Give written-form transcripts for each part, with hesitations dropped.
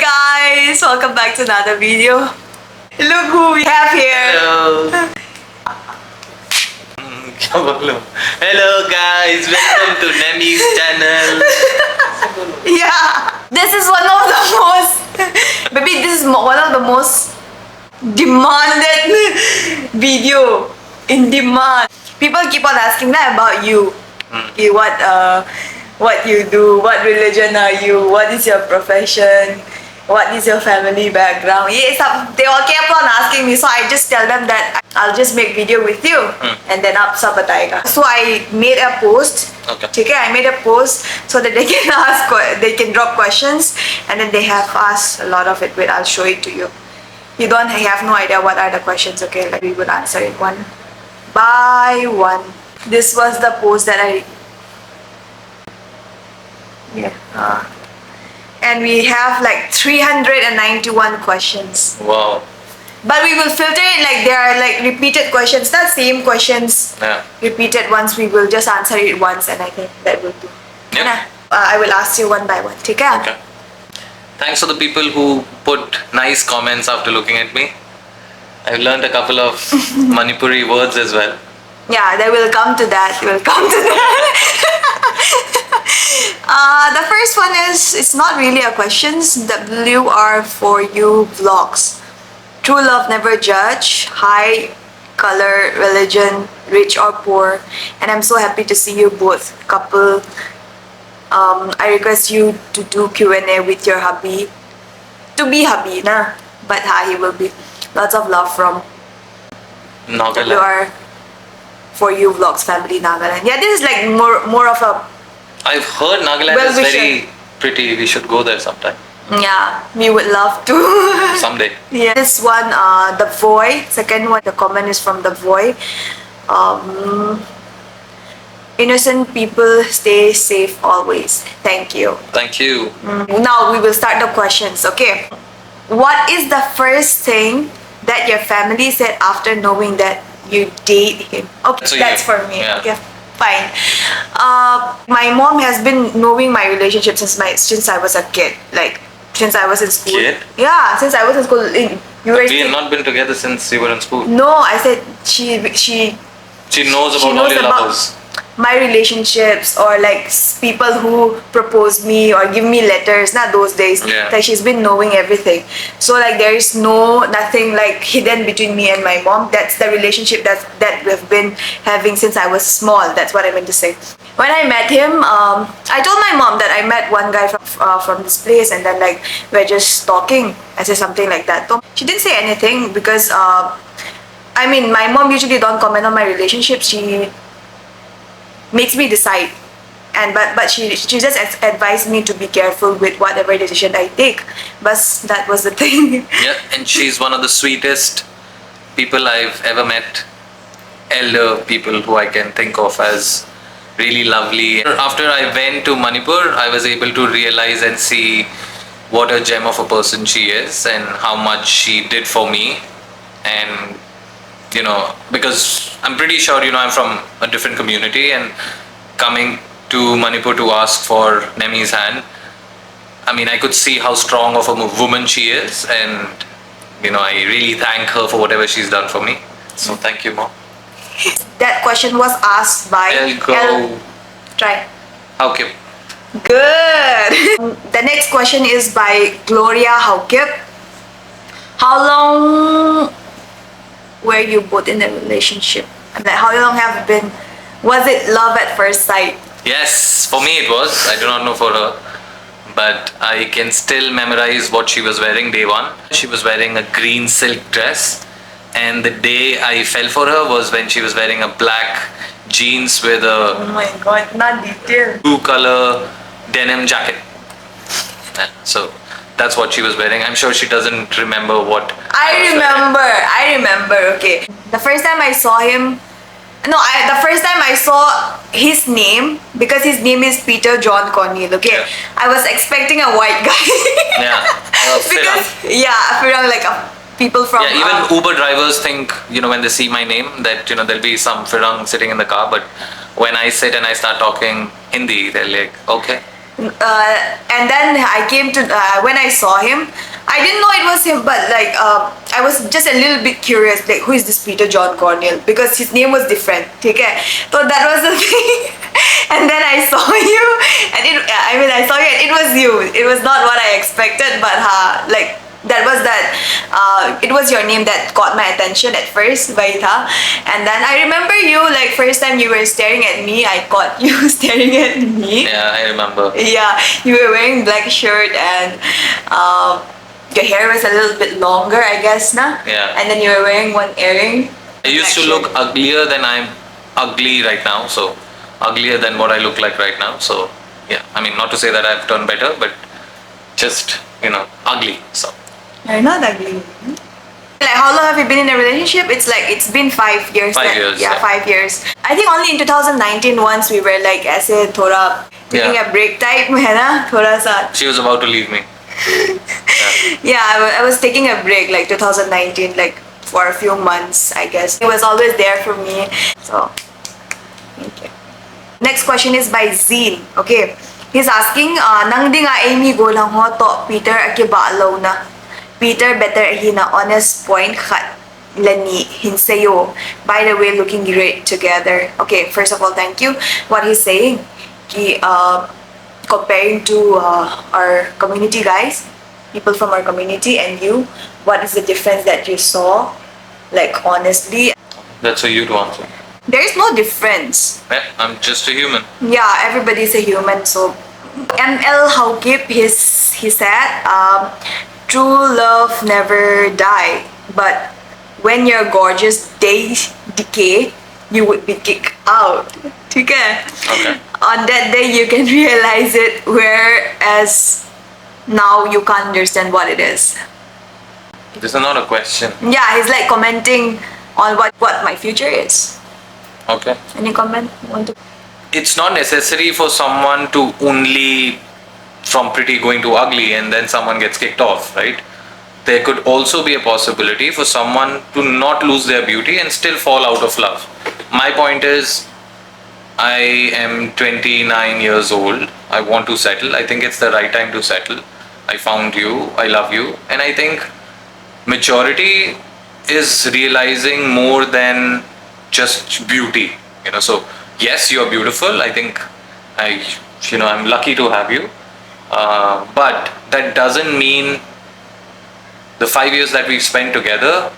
guys, welcome back to another video. Look who we have here. Hello. Hello guys, welcome to Nemy's channel. Yeah, this is one of the most, maybe this is one of the most demanded video in demand. People keep on asking that about you. Okay, what you do, what religion are you, what is your profession, what is your family background. Yes, they all kept on asking me, so I just tell them that I'll just make video with you and then up sab batayega. So I made a post. Okay, I made a post so that they can ask, they can drop questions, and then they have asked a lot of it. Wait, I'll show it to you. You don't have no idea what are the questions. Okay, like we will answer it one by one. This was the post that I. Yeah. And we have like 391 questions. Wow. But we will filter it like there are like repeated questions, not same questions. Yeah. Repeated ones, we will just answer it once, and I think that will do. Yeah. I will ask you one by one. Take care. Okay. Thanks for the people who put nice comments after looking at me. I've learned a couple of Manipuri words as well. Yeah, they will come to that. We'll come to that. The first one is, it's not really a question. WR for you vlogs. True love never judge. Height, color, religion, rich or poor. And I'm so happy to see you both couple. I request you to do Q&A with your hubby. To be hubby, na? But he will be. Lots of love from Nagaland. WR for you vlogs family Nagaland. Yeah, this is like more of a. I've heard Nagaland is very pretty. We should go there sometime. Yeah, we would love to. Someday. Yeah. This one, the Voy. Second one, the comment is from the Voy. Innocent people stay safe always. Thank you. Thank you. Now we will start the questions. Okay. What is the first thing that your family said after knowing that you date him? Okay, So that's for me. Yeah. Okay, fine. My mom has been knowing my relationship since I was a kid. Like since I was in school. Kid? Yeah, since I was in school. We have not been together since you were in school. No, I said she knows about all your lovers. My relationships, or like people who propose me or give me letters, not those days. Yeah. Like she's been knowing everything. So like there is nothing like hidden between me and my mom. That's the relationship that we've been having since I was small. That's what I meant to say. When I met him, I told my mom that I met one guy from this place, and then like we're just talking. I said something like that. She didn't say anything because I mean, my mom usually don't comment on my relationship. She makes me decide, and but she just advised me to be careful with whatever decision I take. But that was the thing. Yeah, and she's one of the sweetest people I've ever met. Elder people who I can think of as really lovely. After I went to Manipur, I was able to realize and see what a gem of a person she is and how much she did for me. And you know, because I'm pretty sure, you know, I'm from a different community, and coming to Manipur to ask for Nemy's hand, I mean, I could see how strong of a woman she is, and you know, I really thank her for whatever she's done for me. So thank you, Mom. That question was asked by Try. Okay. Good. The next question is by Gloria Haukip. How long were you both in a relationship? And like, how long have been? Was it love at first sight? Yes, for me it was. I do not know for her, but I can still memorize what she was wearing day one. She was wearing a green silk dress, and the day I fell for her was when she was wearing a black jeans with a Oh my god, not detailed. blue color denim jacket. So that's what she was wearing. I'm sure she doesn't remember what I remember. Okay. The first time I saw him, the first time I saw his name, because his name is Peter John Cornell. Okay. Yeah. I was expecting a white guy. Yeah. Because Firang, like people from. Yeah, even Uber drivers think, you know, when they see my name that, you know, there'll be some Firang sitting in the car, but when I sit and I start talking Hindi, they're like, okay. And then I came to when I saw him, I didn't know it was him, but like I was just a little bit curious, like who is this Peter John Cornell, because his name was different. Okay, so that was the thing. And then I saw you, and I saw you, and it was you. It was not what I expected, but like it was your name that caught my attention at first, Vaitha. And then I remember you, like first time you were staring at me, I caught you staring at me. Yeah, I remember. Yeah, you were wearing black shirt, and your hair was a little bit longer, I guess, na? Yeah. And then you were wearing one earring. I used to look uglier than I'm ugly right now, so uglier than what I look like right now. So yeah, I mean, not to say that I've turned better, but just ugly. So You're not ugly. Like, how long have you been in a relationship? It's been 5 years. 5 years. Yeah, 5 years. I think only in 2019 once we were like ऐसे थोड़ा taking a break type है ना थोड़ा सा. She was about to leave me. Yeah, I was taking a break like 2019, like for a few months, I guess. He was always there for me. So, thank you. Next question is by Zine. Okay. He's asking, nang di nga Amy go lang ho to Peter akibalaw na. Peter better hina honest point khat lani hinsayo. By the way, looking great together. Okay, first of all, thank you. What he's saying, comparing to our community guys, people from our community and you, what is the difference that you saw? Like honestly, That's for you to answer. there is no difference. Yeah, I'm just a human. Yeah, everybody's a human. So ML Haukip, he said, true love never die, but when your gorgeous days decay, you would be kicked out. Okay. On that day you can realize it, whereas now you can't understand what it is. This is not a question. Yeah, he's like commenting on what my future is. Okay. Any comment? It's not necessary for someone to only from pretty going to ugly and then someone gets kicked off, right? There could also be a possibility for someone to not lose their beauty and still fall out of love. My point is, I am 29 years old. I want to settle. I think it's the right time to settle. I found you. I love you. And I think maturity is realizing more than just beauty. So yes, you're beautiful. I think I'm lucky to have you. But that doesn't mean the 5 years that we've spent together,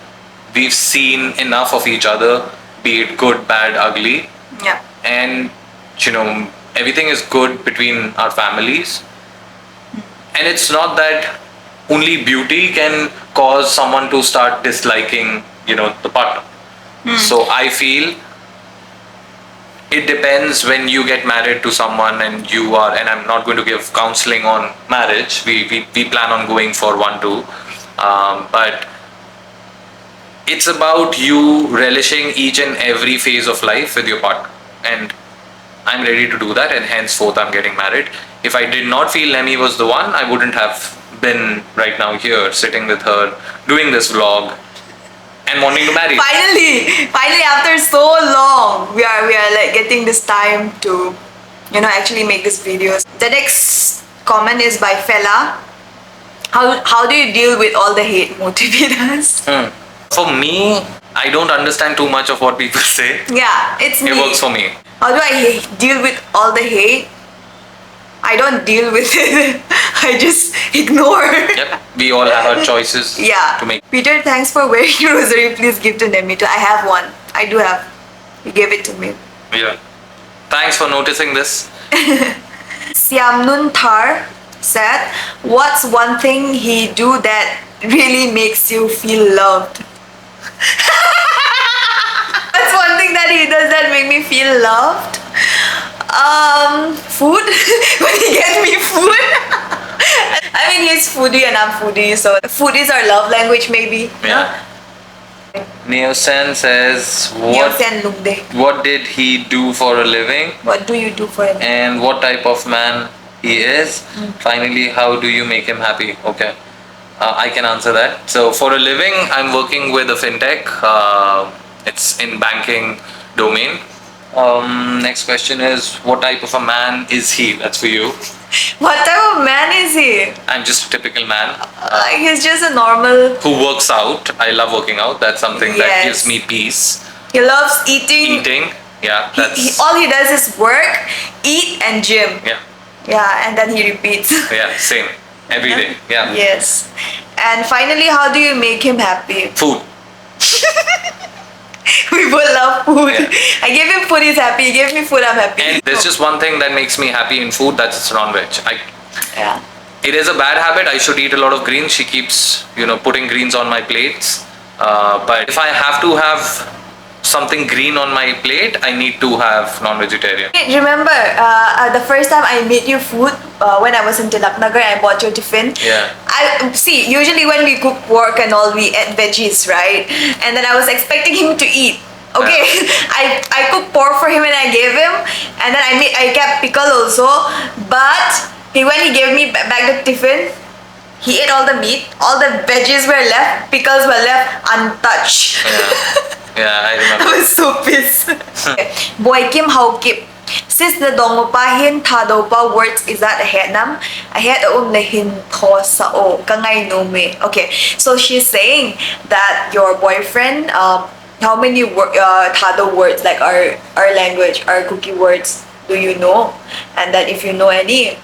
we've seen enough of each other, be it good, bad, ugly. Yeah. And, everything is good between our families. And it's not that only beauty can cause someone to start disliking, the partner. So I feel it depends when you get married to someone and I'm not going to give counseling on marriage. We plan on going for one too. But it's about you relishing each and every phase of life with your partner. And I'm ready to do that, and henceforth I'm getting married. If I did not feel Nemy was the one, I wouldn't have been right now here, sitting with her, doing this vlog, and wanting to marry. Finally, after so long, we are like getting this time to, actually make this videos. The next comment is by Fela. How do you deal with all the hate motivators? For me, I don't understand too much of what people say. Yeah, it's me. It works for me. How do I deal with all the hate? I don't deal with it. I just ignore. Yep, we all have our choices to make. Peter, thanks for wearing your rosary. Please give to Nemy too. I have one. I do have. You gave it to me. Yeah. Thanks for noticing this. Siamnun Thar said, what's one thing he do that really makes you feel loved? What's one thing that he does that make me feel loved? Food. When he gets me food. I mean, he's foodie and I'm foodie, so food is our love language, maybe. Yeah. Neosen says, what did he do for a living? What do you do for a living? And what type of man he is? Finally, how do you make him happy? Okay. I can answer that. So for a living, I'm working with a fintech. It's in banking domain. Next question is, what type of a man is he? That's for you. What type of man is he? I'm just a typical man He's just a normal. who works out. I love working out. That's something that Yes. gives me peace. He loves eating. Eating, yeah, that's All he does is work, eat, and gym. yeah, Yeah, and then he repeats. yeah, same every day. Yeah, Yes. And finally, how do you make him happy? food. We both love food. Yeah. I gave him food, he's happy. He gave me food, I'm happy. And there's just one thing that makes me happy in food. That's it's non-veg. Yeah. It is a bad habit. I should eat a lot of greens. She keeps, putting greens on my plates. But if I have to have something green on my plate, I need to have non-vegetarian. Remember, the first time I made you food when I was in Tilaknagar, I bought your tiffin. Yeah. I see. Usually when we cook pork and all, we add veggies, right? And then I was expecting him to eat. Okay, I cooked pork for him and I gave him, and then I kept pickle also. But when he gave me back the tiffin, he ate all the meat, all the veggies were left, pickles were left untouched. Yeah, I I remember. was so pissed. Boy Kim How Kip. Sis na dongopa hin tadopa words is that ahead nam ahead na hin tho sa o kangay no me. Okay, so she's saying that your boyfriend how many tado words like our language, our cookie words do you know? And that if you know any,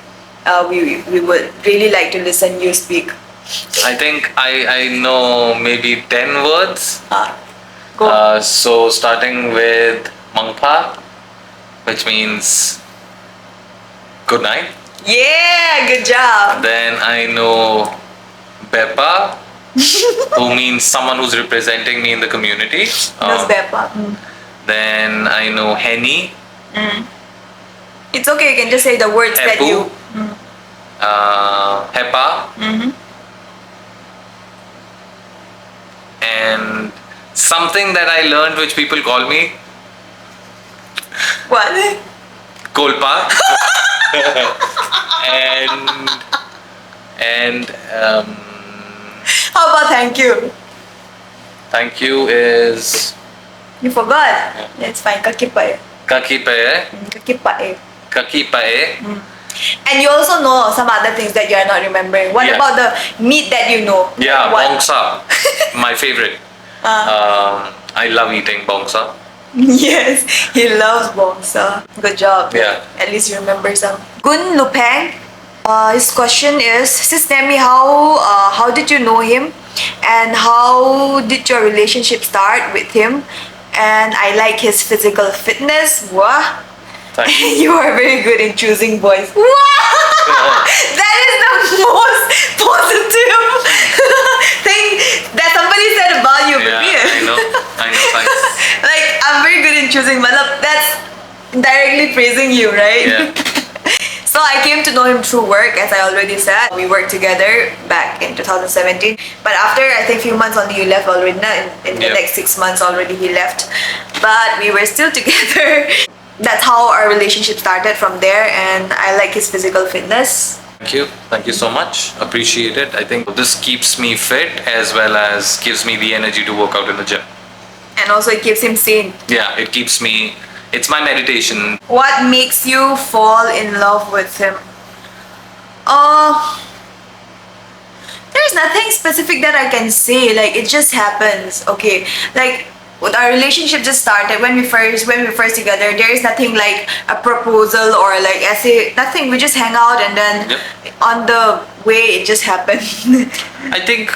we would really like to listen you speak. I think I know maybe 10 words. Go. So starting with Mangpa, which means good night. Yeah, good job. Then I know Beppa, who means someone who's representing me in the community. That's Beppa. Then I know Henny, It's okay, you can just say the words that Hepu, you. Hepa, and something that I learned which people call me What? Kolpa. and How about thank you? thank you is You forgot. It's fine. Kakipae. Kakipae. Kakipae. Kakipae. And you also know some other things that you are not remembering. What Yeah. about the meat that you know? Yeah, What? bongsa. My favorite. I love eating bongsa. Yes, he loves bongsa. Good job. Yeah. At least you remember some. Gun Lupang. His question is, Sis Nemy, how did you know him? And how did your relationship start with him? And I like his physical fitness. Wah. Thank you. You are very good in choosing boys. Wow! That is the most positive thing that somebody said about you, Yeah, baby. I know, thanks. Like, I'm very good in choosing. Malab, that's directly praising you, right? Yeah. So I came to know him through work, as I already said. We worked together back in 2017. But after, I think, few months only, you left already. In the Yep. next 6 months already, he left. But we were still together. That's how our relationship started from there. And I like his physical fitness. Thank you so much. Appreciate it. I think this keeps me fit as well as gives me the energy to work out in the gym. And also, it keeps him sane. Yeah, it keeps me. It's my meditation. What makes you fall in love with him? There's nothing specific that I can say. Like, it just happens. Okay, like with our relationship just started when we first together. There is nothing like a proposal or like essay. Nothing. We just hang out and then Yep. on the way it just happened. I think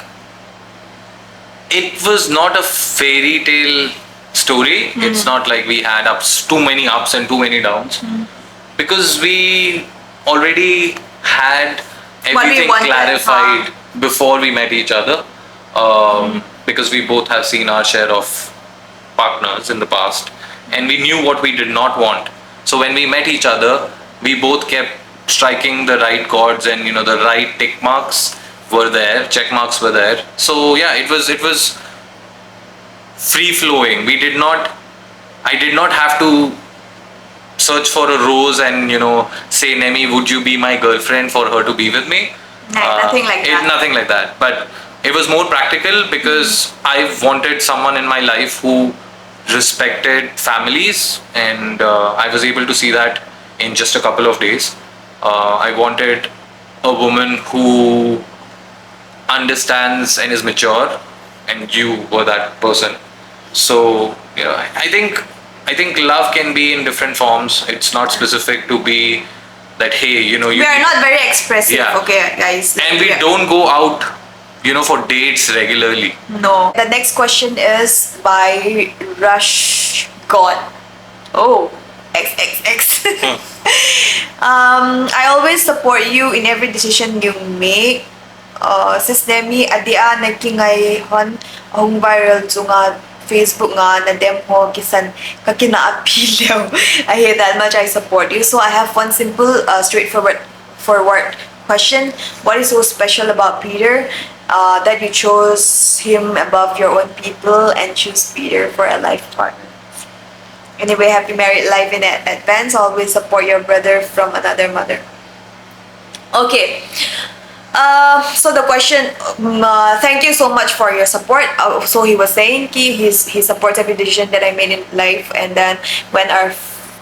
it was not a fairy tale story. It's not like we had too many ups and too many downs, because we already had What we everything wanted, clarified before we met each other. Because we both have seen our share of partners in the past, and we knew what we did not want. So when we met each other, we both kept striking the right chords, and the right tick marks were there, check marks were there. So yeah, it was free flowing. I did not have to search for a rose and say, Nemy, would you be my girlfriend, for her to be with me? Nothing like that. Nothing like that. But it was more practical because I wanted someone in my life who respected families, and I was able to see that in just a couple of days. I wanted a woman who understands and is mature, and you were that person. So I think love can be in different forms. It's not specific to be that, hey, you We are not very expressive, Yeah. okay, guys. and we Yeah. don't go out, for dates regularly. No. The next question is by Rush God. Oh, XXX. I always support you in every decision you make. Sis Nemy, adia nagkingay hon ahong viral to nga Facebook nga na dem ho kisan kakinaapilyaw. I hate that much. I support you. So I have one simple, straightforward question. What is so special about Peter that you chose him above your own people and choose Peter for a life partner? Anyway, happy married life in advance. Always support your brother from another mother. Okay. So the question, thank you so much for your support. So he was saying he supports every decision that I made in life, and then when our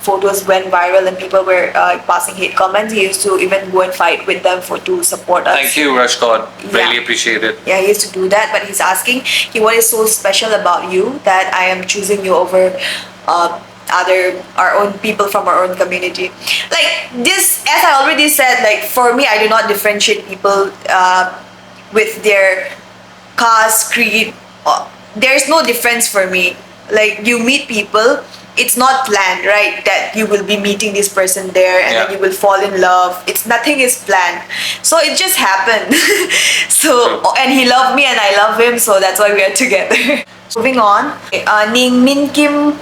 photos went viral and people were passing hate comments, he used to even go and fight with them to support us. Thank you, Rush God. Really Yeah. appreciate it. Yeah, he used to do that, but he's asking, what is so special about you that I am choosing you over our own people from our own community? Like this, as I already said, like for me, I do not differentiate people with their caste, creed. There's no difference for me. Like you meet people, it's not planned, right? That you will be meeting this person there and then Yeah. you will fall in love. Nothing is planned. So it just happened. So, and he loved me and I love him, so that's why we are together. Moving on, Ning Min Kim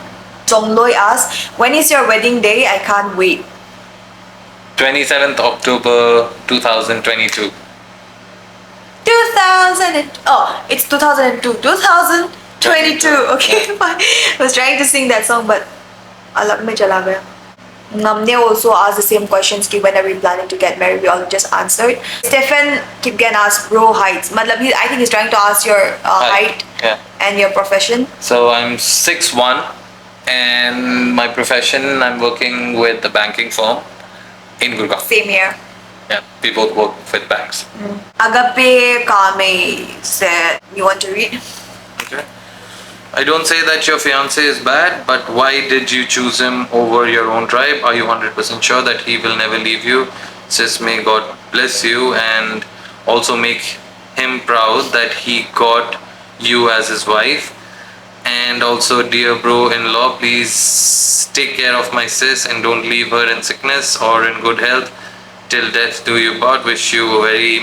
Zongloi asks, when is your wedding day? I can't wait. 27th October 2022. It's 2002. 2022. Okay, fine. I was trying to sing that song, but alam me chala gaya. Namne also asked the same questions ki when are we planning to get married? We all just answered. Stephen Kipgen asked bro heights. I think he's trying to ask your height Yeah. and your profession. So I'm 6'1", and my profession, I'm working with the banking firm in Gurgaon. Same here. Yeah, we both work with banks. Agape Kame said, you want to read? Okay. I don't say that your fiance is bad, but why did you choose him over your own tribe? Are you 100% sure that he will never leave you? Sis, may God bless you and also make him proud that he got you as his wife. And also, dear bro-in-law, please take care of my sis and don't leave her in sickness or in good health. Till death do you part. Wish you a very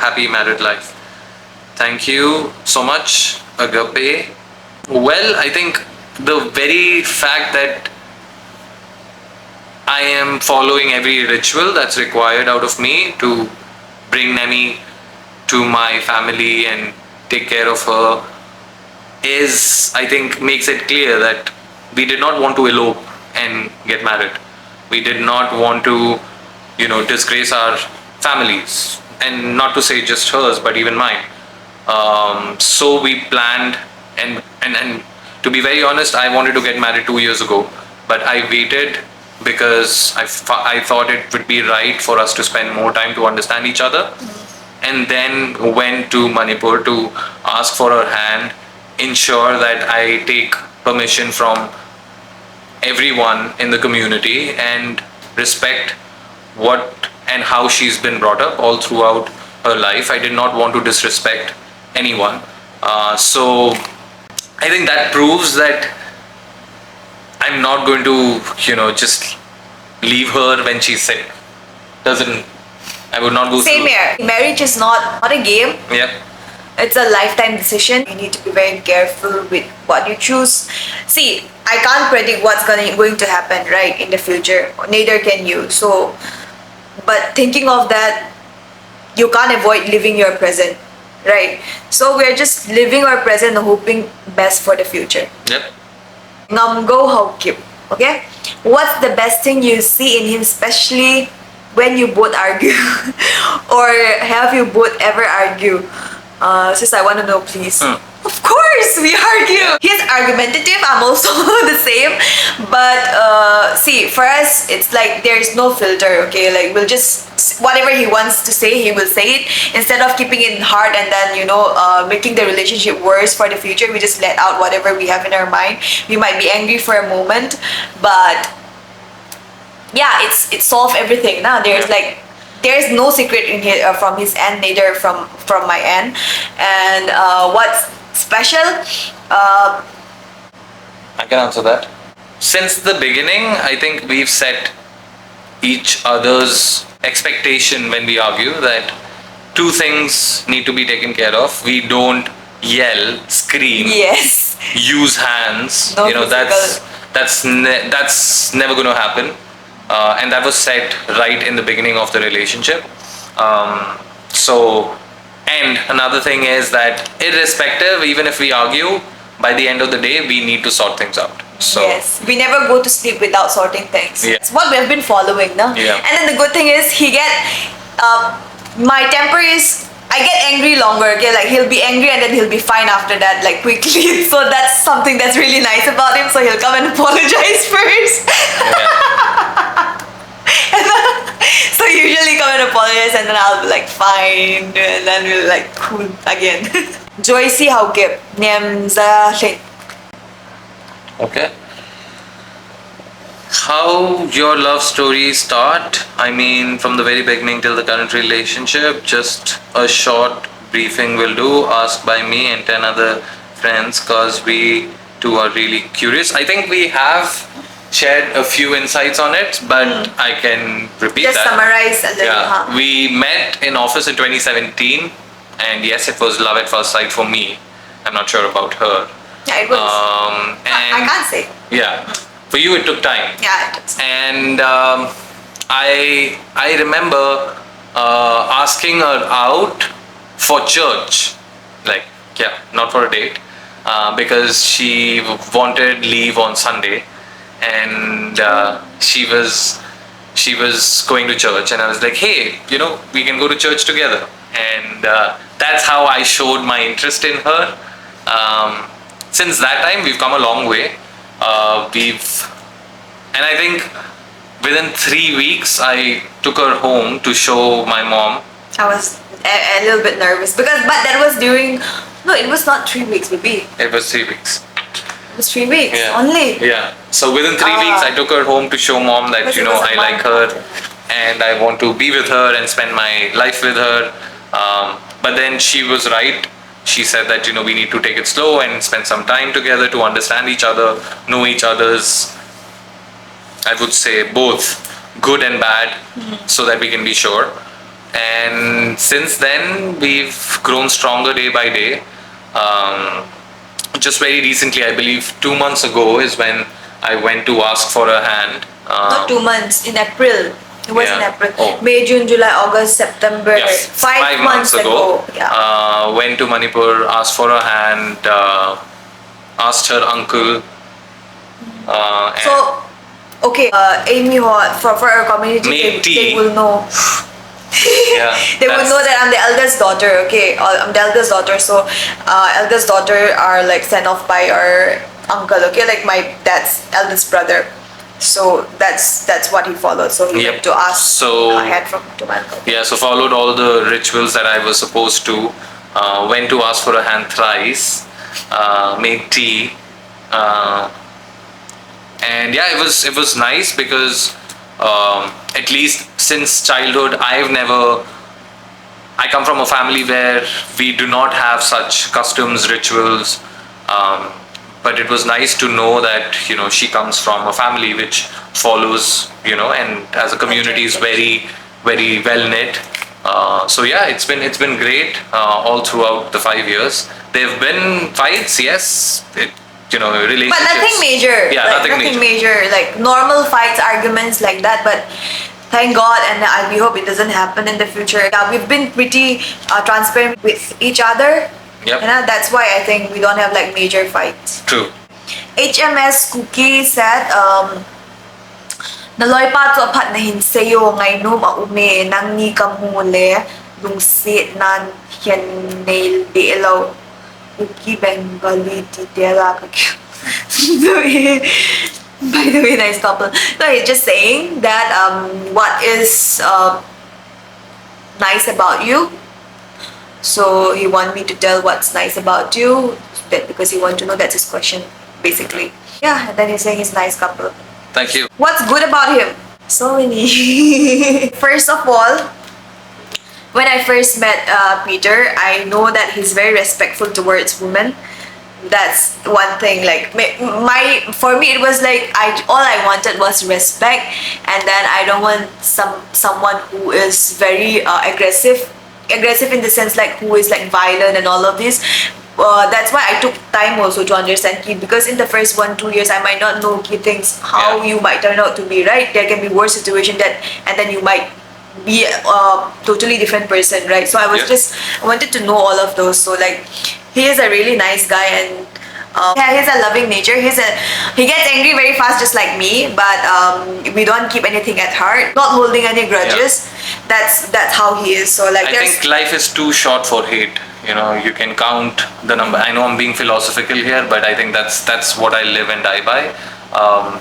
happy married life. Thank you so much, Agape. Well, I think the very fact that I am following every ritual that's required out of me to bring Nemy to my family and take care of her I think, makes it clear that we did not want to elope and get married. We did not want to, disgrace our families, and not to say just hers, but even mine. So we planned, and to be very honest, I wanted to get married 2 years ago, but I waited because I thought it would be right for us to spend more time to understand each other, and then went to Manipur to ask for her hand, ensure that I take permission from everyone in the community and respect what and how she's been brought up all throughout her life. I did not want to disrespect anyone. So I think that proves that I'm not going to, just leave her when she's sick. I would not go Same through. here. Marriage is not a game. Yeah. It's a lifetime decision. You need to be very careful with what you choose. See, I can't predict what's going to happen, right, in the future. Neither can you. So, but thinking of that, you can't avoid living your present, right? So we're just living our present, hoping best for the future. Yep. Ngamgo Hokip. Okay? What's the best thing you see in him, especially when you both argue? Or have you both ever argue? Sis, I want to know, please. Of course, we argue. He's argumentative. I'm also the same. But see, for us, it's like there's no filter. Okay, like we'll just whatever he wants to say, he will say it instead of keeping it in heart and then making the relationship worse for the future. We just let out whatever we have in our mind. We might be angry for a moment, but yeah, it solves everything. Now there's no secret in his, from his end, neither from my end. And what's special? I can answer that. Since the beginning, I think we've set each other's expectation when we argue that two things need to be taken care of. We don't yell, scream, Yes. use hands. No physical. That's never going to happen. And that was set right in the beginning of the relationship. And another thing is that irrespective, even if we argue, by the end of the day, we need to sort things out. So Yes, we never go to sleep without sorting things. Yeah. It's what we have been following, no? Yeah. And then the good thing is my temper is I get angry longer. Okay, like he'll be angry and then he'll be fine after that, like quickly. So that's something that's really nice about him. So he'll come and apologize first. So usually come and apologize and then I'll be like fine and then we'll like cool again. Joycey how kip nem za thing. Okay. How your love story start? I mean, from the very beginning till the current relationship, just a short briefing will do, asked by me and 10 other friends, cause we too are really curious. I think we have shared a few insights on it, but I can repeat Just that. summarize a little. Yeah, we met in office in 2017, and yes, it was love at first sight for me. I'm not sure about her. Yeah, it was. I I can't say. Yeah, for you it took time. Yeah, it was. And I remember asking her out for church, like not for a date, because she wanted leave on Sunday, and she was going to church, and I was like, hey, we can go to church together, and that's how I showed my interest in her. Since that time, we've come a long way. And I think within 3 weeks, I took her home to show my mom. I was a little bit nervous but that was during. No, it was not 3 weeks, baby. It was 3 weeks. It was 3 weeks Yeah. only. Yeah. So within 3 weeks, I took her home to show mom that Because it was a I like month. her, and I want to be with her and spend my life with her. But then she was right. She said that we need to take it slow and spend some time together to understand each other, know each other's, I would say, both good and bad, so that we can be sure. And since then, we've grown stronger day by day. Just very recently, I believe 2 months ago is when I went to ask for a hand. Not 2 months, in April. It was in Yeah. April. Oh. May, June, July, August, September. Yes, 5 months ago. Yeah. Went to Manipur, asked for a hand, asked her uncle. And So, okay, Amy for our community, Made tea. they will know. yeah, They will know that I'm the eldest daughter, okay? I'm the eldest daughter, so eldest daughter are like sent off by our uncle, okay? Like my dad's eldest brother. So that's what he followed. So he Yep. went to ask So- a hand to my uncle. Yeah, so followed all the rituals that I was supposed to. Went to ask for a hand thrice. Made tea. And yeah, it was nice because at least since childhood, I come from a family where we do not have such customs, rituals. But it was nice to know that she comes from a family which follows, and as a community is very, very well knit. So yeah, it's been great all throughout the 5 years. There've been fights, yes, relationships. But nothing major. Yeah, like, nothing major. Like normal fights, arguments like that. But thank God, and we hope it doesn't happen in the future. Yeah, we've been pretty transparent with each other. Yep. That's why I think we don't have like major fights. True. HMS Cookie said, Naloy pa to apat na hinseyo ngay no maume nang ni kamule dung sit nan hian nail di elaw Uki Bengali Titera By the way, nice couple. No, he's just saying that what is nice about you. So he want me to tell what's nice about you, that because he want to know. That's his question, basically. Yeah, and then he's saying he's a nice couple. Thank you. What's good about him? So many. First of all, when I first met Peter, I know that he's very respectful towards women. That's one thing. Like for me, it was like all I wanted was respect, and then I don't want someone who is very aggressive in the sense like who is like violent and all of this. That's why I took time also to understand Ki, because in the first 1-2 years I might not know Ki things how you might turn out to be, right? There can be worse situation that, and then you might be a totally different person, right? So I was I wanted to know all of those. So like he is a really nice guy, and yeah, he's a loving nature. He gets angry very fast, just like me, but we don't keep anything at heart, not holding any grudges. That's how he is. So like I think life is too short for hate. You know, you can count the number. I know I'm being philosophical here, but I think that's what I live and die by.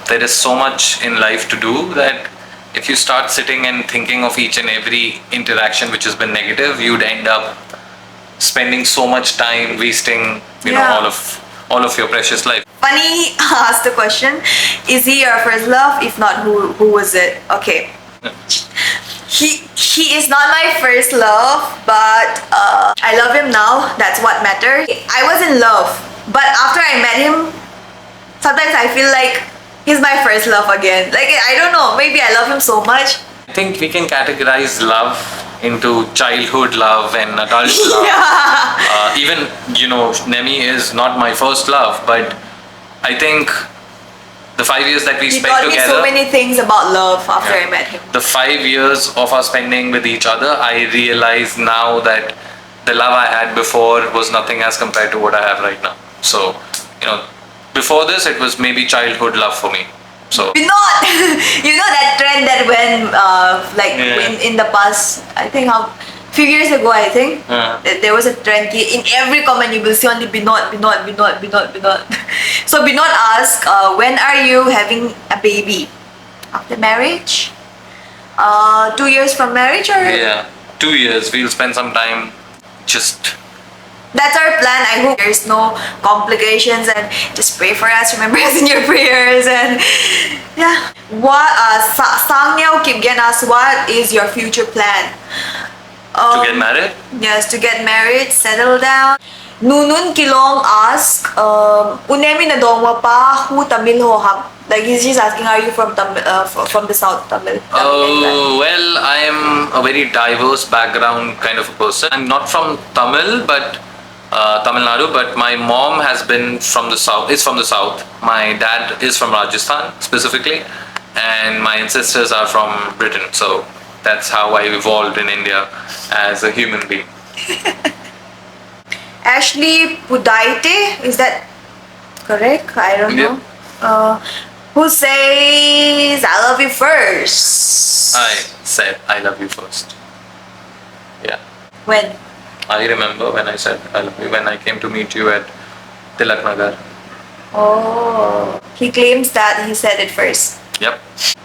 There is so much in life to do that if you start sitting and thinking of each and every interaction which has been negative, you'd end up spending so much time wasting, you know, all of your precious life. Funny asked the question, is he your first love? If not, who was it? Okay. He is not my first love, but I love him now. That's what matters. I was in love, but after I met him, sometimes I feel like he's my first love again. Like, I don't know, maybe I love him so much. I think we can categorize love into childhood love and adult love. Even, you know, Nemy is not my first love, but I think the 5 years that we spent together. He taught me so many things about love after I met him. The 5 years of us spending with each other, I realize now that the love I had before was nothing as compared to what I have right now. So, you know, before this, it was maybe childhood love for me. So you know that trend that when when in the past, I think a few years ago, I think there was a trend in every comment you will see only Binod. So Binod asked, when are you having a baby? After marriage? 2 years from marriage, or? Yeah, 2 years. We'll spend some time just. That's our plan. I hope there's no complications, and just pray for us. Remember us in your prayers, and yeah. What Sangyao Kipgen asks, what is your future plan? To get married? Yes, to get married, settle down. Nunun Kilong asks, Unemi na dongwa pa hu Tamil ho ham. Like he's just asking, are you from from the South Tamil? Oh, well, I am a very diverse background kind of a person. I'm not from Tamil, but Tamil Nadu, but my mom has been from the South. Is from the South. My dad is from Rajasthan specifically, and my ancestors are from Britain. So that's how I evolved in India as a human being. Ashley Pudaite, is that correct? I don't know. Who says I love you first? I said I love you first. Yeah. When? I remember when I said I love you when I came to meet you at Tilak Nagar. Oh, he claims that he said it first. Yep.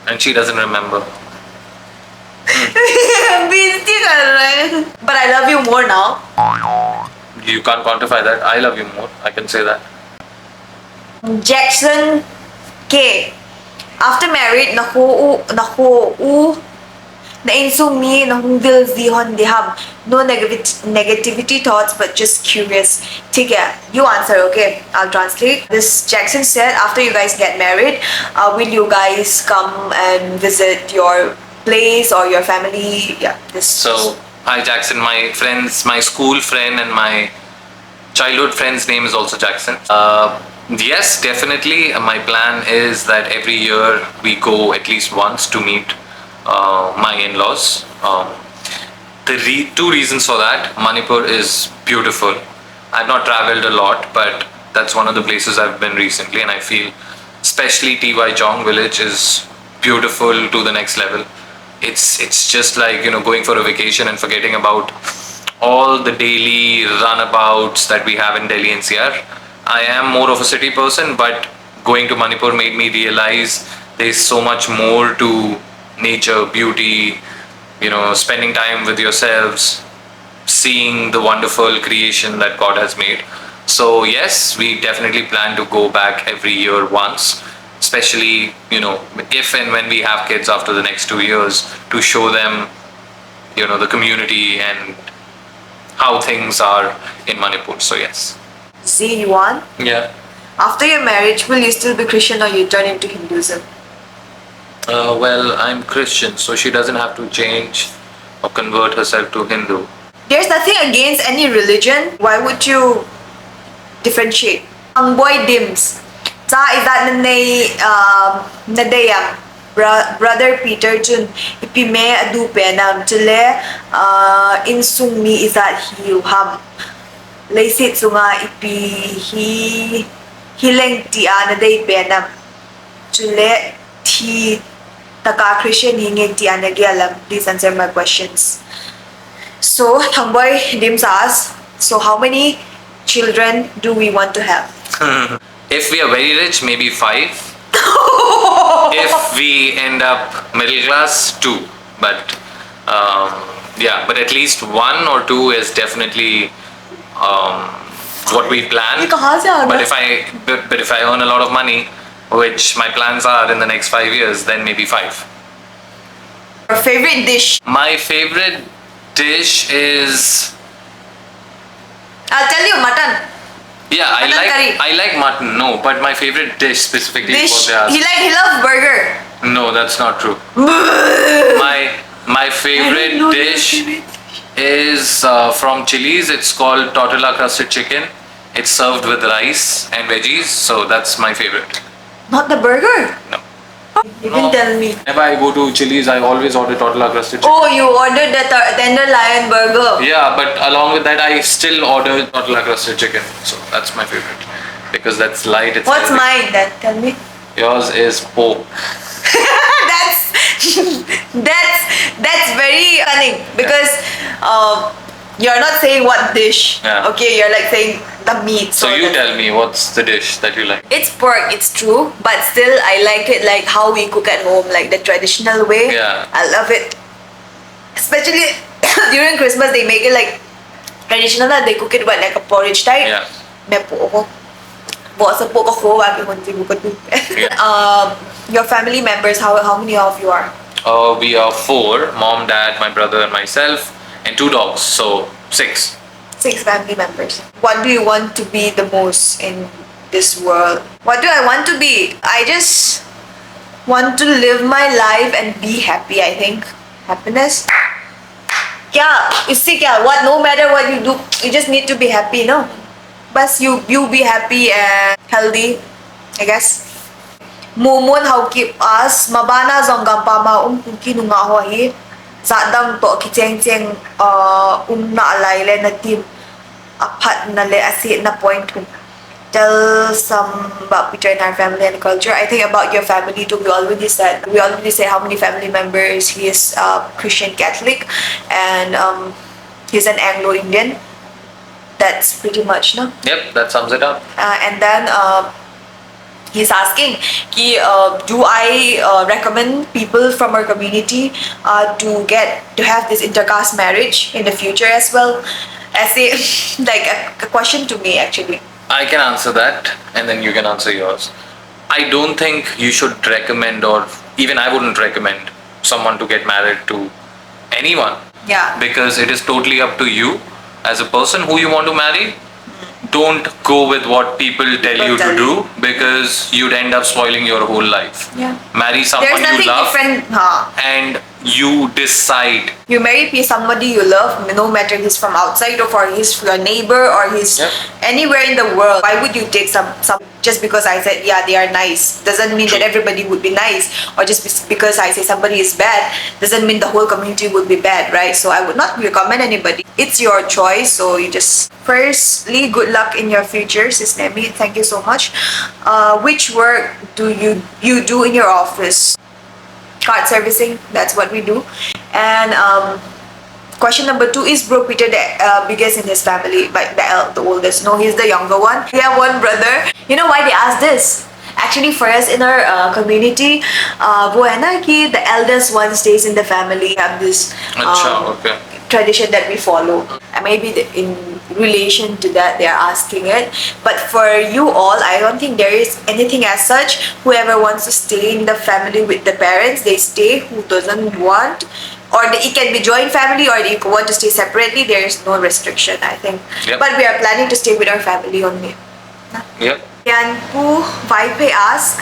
And she doesn't remember. But I love you more now. You can't quantify that. I love you more. I can say that. Jackson K. After married, na-insomnia, nahungdil zihon diham. No negativity thoughts, but just curious. ठीक है, you answer, okay? I'll translate. This Jackson said, after you guys get married, will you guys come and visit your place or your family? Yeah, this. So, hi Jackson, my friends, my school friend and my childhood friend's name is also Jackson. Yes, definitely. My plan is that every year we go at least once to meet my in-laws. Two reasons for that. Manipur is beautiful. I've not traveled a lot, but that's one of the places I've been recently, and I feel especially T.Waichong village is beautiful to the next level. It's just like, you know, going for a vacation and forgetting about all the daily runabouts that we have in Delhi NCR. I am more of a city person, but going to Manipur made me realize there's so much more to nature, beauty, spending time with yourselves, seeing the wonderful creation that God has made. So yes, we definitely plan to go back every year once, especially, if and when we have kids after the next 2 years, to show them, the community and how things are in Manipur. So yes. See, Yuan, Yeah. after your marriage, will you still be Christian or you turn into Hinduism? Well, I'm Christian, so she doesn't have to change or convert herself to Hindu. There's nothing against any religion. Why would you differentiate? Ang boy dims. Sa izat na dayam. Brother Peter Jun ipime adu penam chile insung mi izat hiu ham. Laysit sunga ipi hileng ti na day penam. Chile ti taka Christian hinging ti anagi alam. Please answer my questions. So, Thangboy Dims asks, so how many children do we want to have? If we are very rich, maybe 5. If we end up middle class, 2. But yeah, but at least 1 or 2 is definitely what we plan. But if I earn a lot of money, which my plans are in the next 5 years, then maybe 5. Your favorite dish? My favorite dish is, I'll tell you, mutton. yeah, Mutton curry. I like mutton. No, but my favorite dish specifically is Dish. what they asked. He loves burger. No, that's not true. My favorite dish is from Chili's. It's called tortilla crusted chicken. It's served with rice and veggies, so that's my favorite. Not the burger. No. You didn't tell me. Whenever I go to Chili's, I always order tortilla crusted chicken. Oh, you ordered the tender lion burger. Yeah, but along with that, I still order tortilla crusted chicken. So that's my favorite because that's light. It's What's healthy. mine then? Tell me. Yours is pork. that's that's very cunning because you're not saying what dish. Yeah. Okay, you're like saying the meat. So you tell me, what's the dish that you like? It's pork, it's true, but still I like it like how we cook at home, like the traditional way. Yeah. I love it. Especially during Christmas, they make it like traditional. They cook it like a porridge type. Yeah. Your family members, how many of you are? We are 4: mom, dad, my brother, and myself, and 2 dogs. So 6. 6 family members. What do you want to be the most in this world? What do I want to be? I just want to live my life and be happy, I think. Happiness. You see, what, no matter what you do, you just need to be happy, no? But you be happy and healthy, I guess. Mumun how keep us, mabana zonggang pama kuki nunga hohi. Zadang to kicheng na alayle na team apat na le asit na point kung tell some about Peter and our family and culture. I think about your family too. We already said how many family members. He is Christian Catholic and he's an Anglo-Indian. That's pretty much, no? Yep, that sums it up. And then he's asking, do I recommend people from our community to have this intercaste marriage in the future as well? As a question to me actually. I can answer that, and then you can answer yours. I don't think you should recommend, or even I wouldn't recommend someone to get married to anyone. Yeah. Because it is totally up to you as a person who you want to marry. Don't go with what people tell you to do, because you'd end up spoiling your whole life. Yeah. Marry someone There's nothing you love, different. and you decide. You marry somebody you love, no matter he's from outside or he's your neighbor or he's anywhere in the world. Why would you take some just because I said they are nice doesn't mean that everybody would be nice, or just because I say somebody is bad doesn't mean the whole community would be bad, right? So I would not recommend anybody. It's your choice. So you just firstly, good luck in your future, Sis Nemy. Thank you so much. Which work do you do in your office? Card servicing, that's what we do. And Question number 2, is Bro Peter the biggest in his family? But the oldest? No, he's the younger one. We have one brother. You know why they ask this? Actually, for us in our community, वो है ना कि the eldest one stays in the family. We have this Okay. tradition that we follow. And maybe in relation to that, they are asking it. But for you all, I don't think there is anything as such. Whoever wants to stay in the family with the parents, they stay. Who doesn't want, or it can be joint family, or if you want to stay separately, there is no restriction, I think. Yep. But we are planning to stay with our family only. Yep. Yanpu Vaipe ask,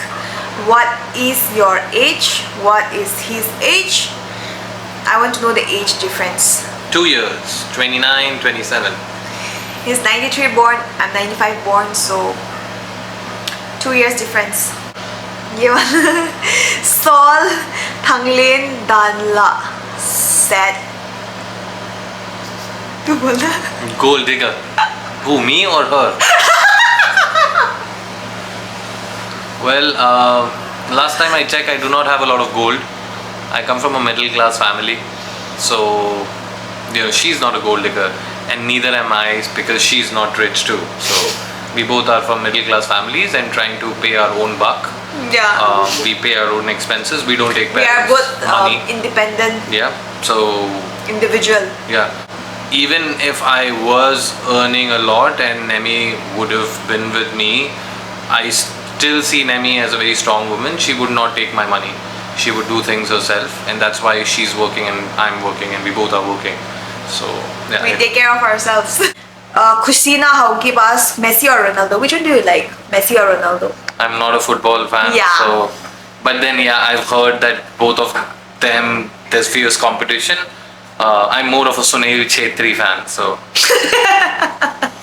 what is your age? What is his age? I want to know the age difference. 2 years, 29, 27. He's 93 born, I'm 95 born, so 2 years difference. ये वाला Sol Thanglin Danla said. तू बोलना. Gold digger. Who, me or her? Well, last time I checked, I do not have a lot of gold. I come from a middle class family, so she's not a gold digger, and neither am I, because she's not rich too. So we both are from middle class families and trying to pay our own buck. Yeah. We pay our own expenses. We don't take We are parents' both money. independent, Yeah. So individual. yeah. Even if I was earning a lot and Nemy would have been with me, I still see Nemy as a very strong woman. She would not take my money. She would do things herself, and that's why she's working and I'm working and we both are working. So yeah. We take care of ourselves. Kusina Hauki asked, Messi or Ronaldo? Which one do you like? Messi or Ronaldo? I'm not a football fan. Yeah. So, but then yeah, I've heard that both of them, there's fierce competition. I'm more of a Sunil Chhetri fan, so.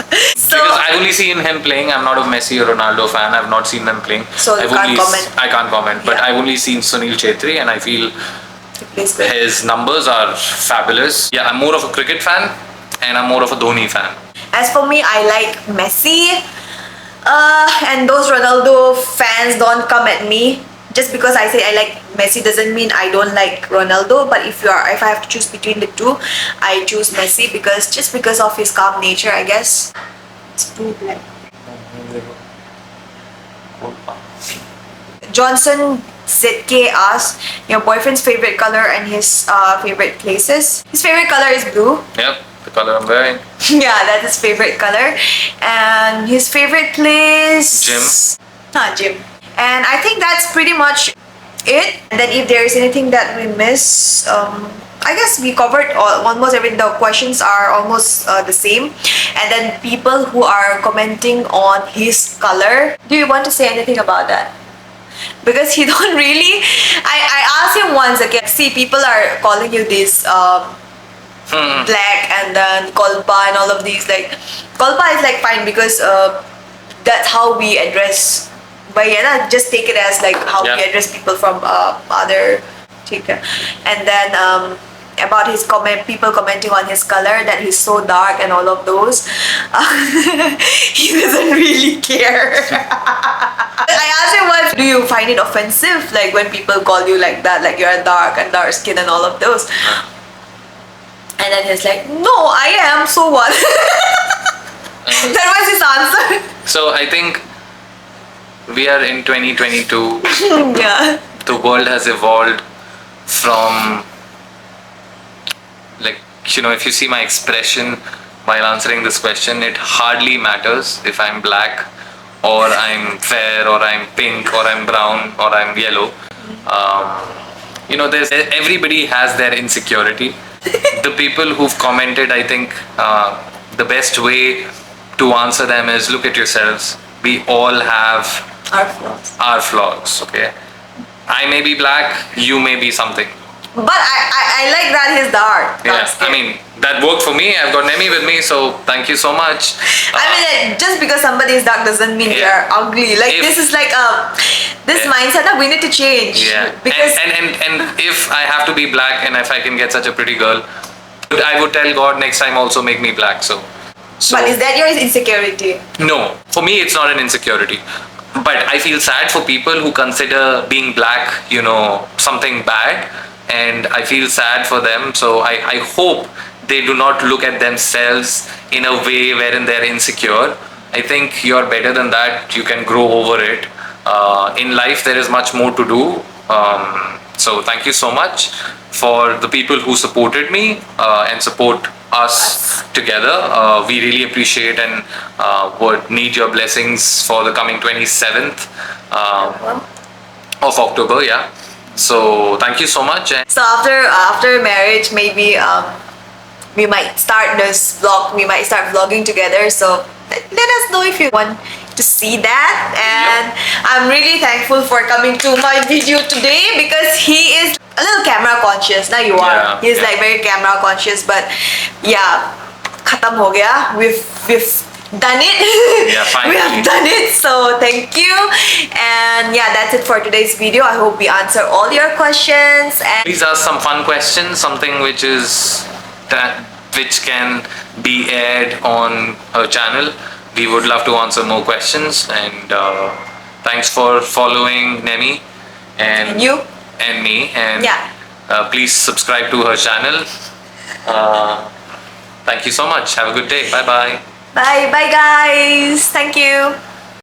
Because I've only seen him playing. I'm not a Messi or Ronaldo fan. I've not seen them playing. So you can't comment. I can't comment, but Yeah. I've only seen Sunil Chhetri, and I feel Please go. his numbers are fabulous. Yeah, I'm more of a cricket fan, and I'm more of a Dhoni fan. As for me, I like Messi. And those Ronaldo fans, don't come at me. Just because I say I like Messi doesn't mean I don't like Ronaldo. But if I have to choose between the two, I choose Messi because of his calm nature, I guess. It's too black. Johnson ZK asked your boyfriend's favorite color and his favorite places. His favorite color is blue. Yep, the color I'm wearing. Yeah, that's his favorite color. And his favorite place... Gym. Gym. And I think that's pretty much it. And then if there is anything that we miss, I guess we covered almost everything. The questions are almost the same. And then people who are commenting on his color, do you want to say anything about that? Because he don't really... I asked him once, okay, see, people are calling you this black and then kolpa and all of these. Like, kolpa is like fine because that's how we address. But yeah, just take it as like how we address people from other. And then about his people commenting on his color, that he's so dark and all of those. He doesn't really care. I asked him once, do you find it offensive, like when people call you like that, like you're dark and dark skin and all of those? And then he's like, no, I am, so what? That was his answer. So I think we are in 2022. Yeah. The world has evolved from, like, if you see my expression while answering this question, it hardly matters if I'm black or I'm fair or I'm pink or I'm brown or I'm yellow. Everybody has their insecurity. The people who've commented, I think the best way to answer them is look at yourselves. We all have our flaws, okay? I may be black, you may be something. But I like that he's dark. Yeah, I mean, that worked for me. I've got Nemy with me, so thank you so much. I mean, just because somebody is dark doesn't mean they're ugly. Like, this is like this mindset that we need to change. Yeah, because and if I have to be black and if I can get such a pretty girl, I would tell God next time also make me black. So but is that your insecurity? No, for me it's not an insecurity. But I feel sad for people who consider being black, something bad. And I feel sad for them. So I hope they do not look at themselves in a way wherein they're insecure. I think you're better than that. You can grow over it. In life, there is much more to do. So thank you so much for the people who supported me and support us together. We really appreciate and would need your blessings for the coming 27th of October. Yeah. So thank you so much. And So after marriage, maybe we might start this vlog. We might start vlogging together. So let us know if you want to see that. And I'm really thankful for coming to my video today because he is a little camera conscious. Now you are. Yeah, He's yeah. like very camera conscious. But yeah, khatam ho gaya. We've done it. Yeah, We finally. have done it. So thank you. And yeah, that's it for today's video. I hope we answer all your questions. And please ask some fun questions, something which can be aired on her channel. We would love to answer more questions. And thanks for following Nemy and you. and me. And Yeah. please subscribe to her channel. Thank you so much. Have a good day. Bye bye. Bye guys. Thank you.